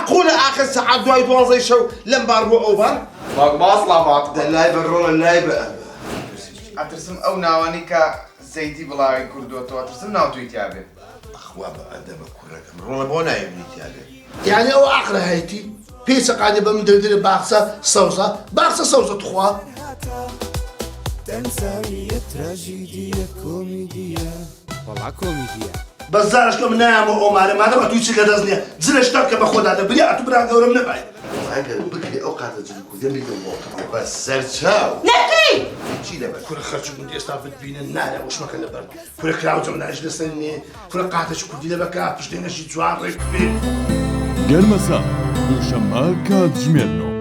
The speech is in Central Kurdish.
معقولة آخر ساعة دوای 12 شەو لەم بار بۆ ئەو بار؟ ماسڵامات دەلای بەڕۆڵە لای بە ئەترسم ئەو ناوانی کە زەیدی بڵاوی کردوەوە ئەترسم ناوتوی تیا بێت. ئەخوا بە ئەدەمە کوڕەکەم ڕۆڵە بۆ نایبنیتیا بێت. يعني ئەو عقلە هەیەی پێچە قادێ بە من دەردرێ باخسە سەوزە توخوا. تەنساویە تراژیدیە کۆمیدیە وەڵا کۆمیدیە بەزارشکە من نایامە ئۆمارە مادەمە توی چی لە دەست نییە جلە شتە بکە بە خۆدا دەبری ئەتو برا گەورەم نەبای. ئەگەر بکرێ ئەو قاتە جلی کوردە میدەوە بە سەرچاو. نەکەی! چی لەبەر؟ کورە خەرچ من ئێستا بتبینە نانە وشمەکە لەبەر کورە کراوجەم ناش لەسەر نیێ کورە قاتەش کوردی لە بەکە پشتێنەشی جوان ڕێک بێ. گەرمەسا دووشەممە کاتژمێر 9.